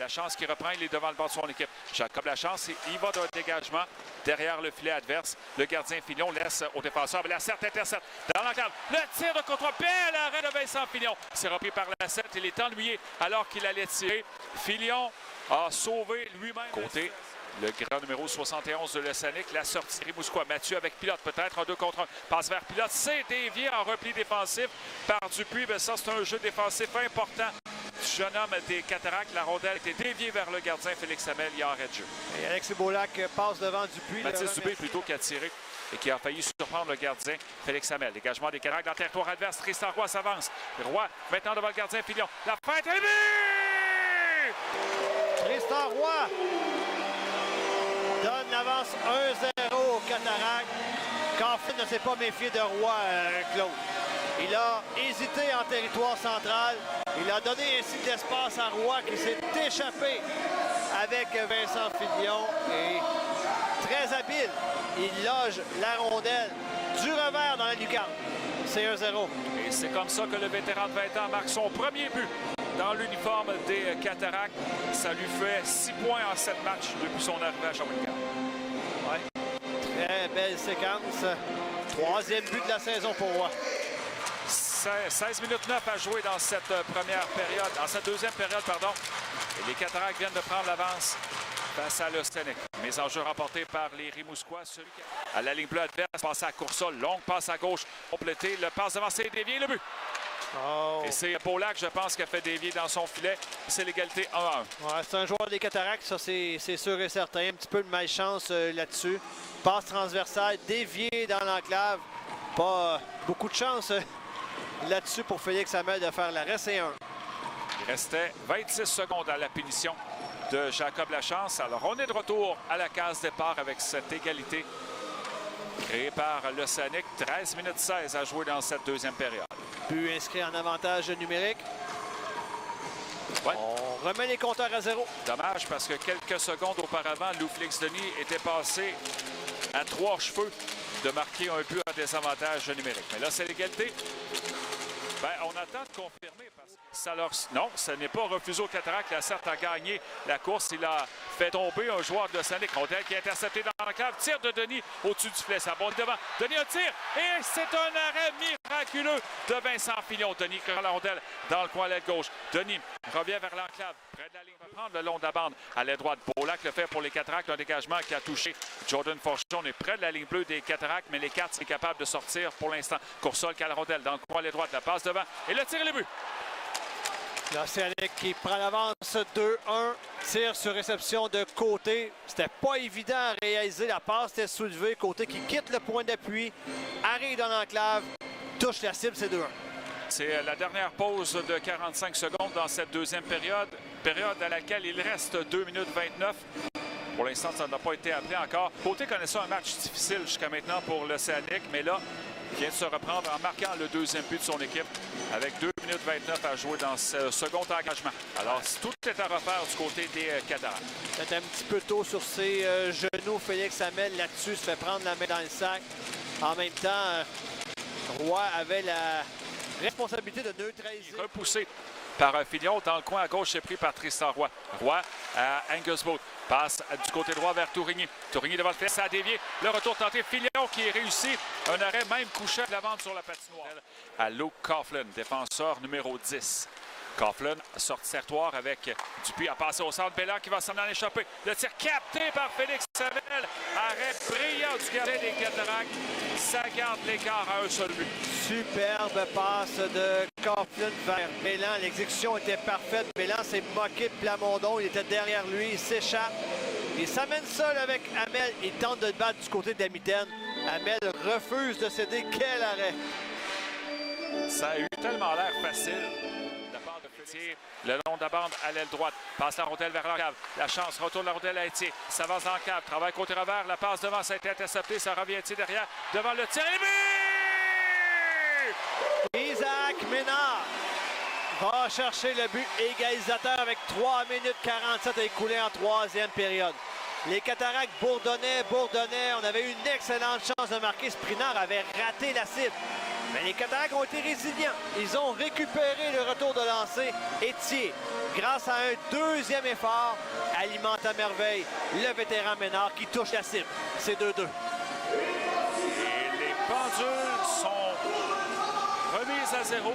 Lachance qui reprend, il est devant le bord de son équipe. Jacob Lachance, il va d'un dégagement derrière le filet adverse. Le gardien Filion laisse au défenseur. Lacerte intercepte dans l'enclave. Le tir de contre bel arrêt de Vincent Filion. C'est repris par Lacerte. Il est ennuyé alors qu'il allait tirer. Filion a sauvé lui-même. Côté, le grand numéro 71 de l'Océanique, la sortie Rimouskois. Mathieu avec Pilote, peut-être en 2 contre 1. Passe vers Pilote, c'est dévié en repli défensif par Dupuis. Mais ça, c'est un jeu défensif important. Jeune homme des Cataractes, la rondelle était déviée vers le gardien Félix Hamel, il y a arrêt de jeu. Et Alexis Beaulac passe devant Dupuis. Mathis Dubé plutôt qui a tiré et qui a failli surprendre le gardien Félix Hamel. Dégagement des Cataractes dans le territoire adverse. Tristan Roy s'avance. Roy maintenant devant le gardien Filion. La fête est but! Tristan Roy donne l'avance 1-0 aux Cataractes. Coffin ne s'est pas méfié de Roy, Claude. Il a hésité en territoire central. Il a donné ainsi de l'espace à Roy qui s'est échappé avec Vincent Filion. Et très habile, il loge la rondelle du revers dans la lucarne. C'est 1-0. Et c'est comme ça que le vétéran de 20 ans marque son premier but dans l'uniforme des Cataractes. Ça lui fait 6 points en 7 matchs depuis son arrivée à Shawinigan. Ouais. Très belle séquence. 3e but de la saison pour Roy. 16 minutes 9 à jouer dans cette première période, dans cette deuxième période, pardon. Et les Cataractes viennent de prendre l'avance face à l'Océanique. Mise en jeu remportée par les Rimouskois. À la ligne bleue adverse, passe à Coursol, longue passe à gauche, complétée, le passe devant, c'est dévié, le but. Oh. Et c'est Beaulac, je pense, qui a fait dévier dans son filet. C'est l'égalité 1-1. Ouais, c'est un joueur des Cataractes, ça c'est sûr et certain. Un petit peu de malchance là-dessus. Passe transversale, dévié dans l'enclave. Pas beaucoup de chance là-dessus pour Félix Hamel de faire l'arrêt. C'est 1. Il restait 26 secondes à la punition de Jacob Lachance. Alors, on est de retour à la case départ avec cette égalité créée par l'Océanique. 13 minutes 16 à jouer dans cette deuxième période. But inscrit en avantage numérique. Ouais. On remet les compteurs à 0. Dommage parce que quelques secondes auparavant, Lou Félix Denis était passé à 3 cheveux de marquer un but en désavantage numérique. Mais là, c'est l'égalité. Ben, on attend de confirmer parce que ça leur... Non, ce n'est pas refusé au Cataractes. La Sarthe a gagné la course. Il a fait tomber un joueur de l'Océanique. Rondelle qui est intercepté dans l'enclave. Tir de Denis au-dessus du filet. Ça bombe devant. Denis a tir. Et c'est un arrêt miraculeux de Vincent Filion. Denis qui prend la rondelle dans le coin à l'aile gauche. Denis revient vers l'enclave. Près de la ligne. Va prendre le long de la bande à l'aile droite. Beaulac le fait pour les Cataractes. Un dégagement qui a touché Jordan Forchon. On est près de la ligne bleue des Cataractes, mais les 4 sont capables de sortir pour l'instant. Coursol qui a la rondelle dans le coin à l'aile droite. La passe devant. Et le tir et le but. L'Océanique qui prend l'avance 2-1. Tir sur réception de Côté. C'était pas évident à réaliser. La passe était soulevée. Côté qui quitte le point d'appui. Arrive dans l'enclave. Touche la cible, c'est 2-1. C'est la dernière pause de 45 secondes dans cette deuxième période. Période à laquelle il reste 2 minutes 29. Pour l'instant, ça n'a pas été appelé encore. Côté connaissait un match difficile jusqu'à maintenant pour l'Océanique, mais là, il vient de se reprendre en marquant le deuxième but de son équipe avec 2 minutes 29 à jouer dans ce second engagement. Alors, tout est à refaire du côté des Cataractes. Peut-être un petit peu tôt sur ses genoux. Félix Hamel là-dessus se fait prendre la main dans le sac. En même temps, Roy avait la responsabilité de neutraliser. Repoussé par Filion. Dans le coin à gauche, c'est pris par Tristan Roy. Roy à Angus Boat. Passe du côté droit vers Tourigny. Tourigny devant le filet, ça a dévié. Le retour tenté. Filion qui réussit. Un arrêt même couché de la vente sur la patinoire. À Luke Coughlin, défenseur numéro 10. Coughlin sorti territoire avec Dupuis a passé au centre. Bélan qui va s'en en échapper. Le tir capté par Félix Hamel. Arrêt brillant du gardien des Cataractes. Ça garde l'écart à un seul but. Superbe passe de Coughlin vers Bélan. L'exécution était parfaite. Bélan s'est moqué de Plamondon. Il était derrière lui. Il s'échappe. Il s'amène seul avec Hamel. Il tente de le battre du côté de la mitaine. Hamel refuse de céder. Quel arrêt! Ça a eu tellement l'air facile. Le long de la bande à l'aile droite. Passe la rondelle vers l'enclave. La chance, retourne la rondelle à Étier. Ça va en cave. Travaille côté revers. La passe devant, ça a été intercepté. Ça revient Étier derrière. Devant le tir. Et but! Isaac Ménard va chercher le but égalisateur avec 3 minutes 47 à écouler en troisième période. Les Cataractes bourdonnaient. On avait eu une excellente chance de marquer. Sprinard avait raté la cible. Mais les Cataractes ont été résilients. Ils ont récupéré le retour de lancer. Etier, grâce à un deuxième effort, alimente à merveille le vétéran Ménard qui touche la cible. C'est 2-2. Et les pendules sont remises à 0.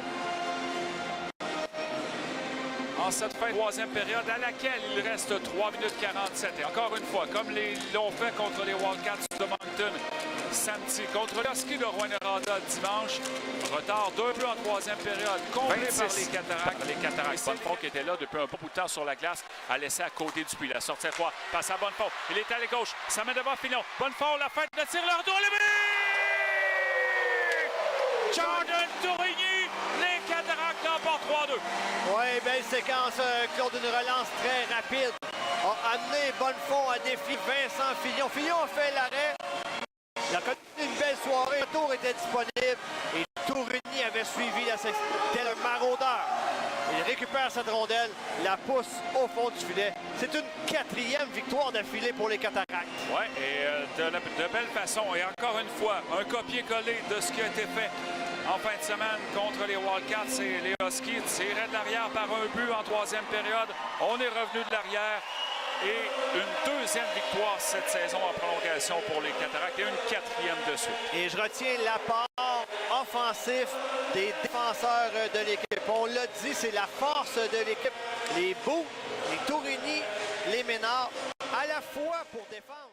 En cette fin de troisième période à laquelle il reste 3 minutes 47. Et encore une fois, comme ils l'ont fait contre les Wildcats de Moncton samedi, contre l'Husky de Rouyn-Noranda dimanche, retard d'un peu en troisième période, comblé par les Cataractes. Les Cataractes, Bonnefond qui était là depuis un bon bout de temps sur la glace, a laissé à côté du puits. La sortie à 3, passe à Bonnefond. Il est allé gauche, ça met devant Fillon. Bonnefond, la fête de tir, le retour, le but! Jordan Tourigny, les Cataractes l'emportent 3-2. Oui, belle séquence, Claude, une relance très rapide. A amené Bonnefond à défi Vincent Fillon. Fillon a fait l'arrêt. Il a connu une belle soirée. Le tour était disponible et Tourigny avait suivi la section. Tel un maraudeur. Il récupère cette rondelle, la pousse au fond du filet. C'est une 4e victoire d'affilée pour les Cataractes. Oui, et de belle façon. Et encore une fois, un copier-coller de ce qui a été fait en fin de semaine contre les Wildcats et les Huskies. Tiré de l'arrière par un but en troisième période. On est revenu de l'arrière. Et une deuxième victoire cette saison en prolongation pour les Cataractes et une 4e de suite. Et je retiens l'apport offensif des défenseurs de l'équipe. On l'a dit, c'est la force de l'équipe. Les Beaux, les Tourigny, les Ménards, à la fois pour défendre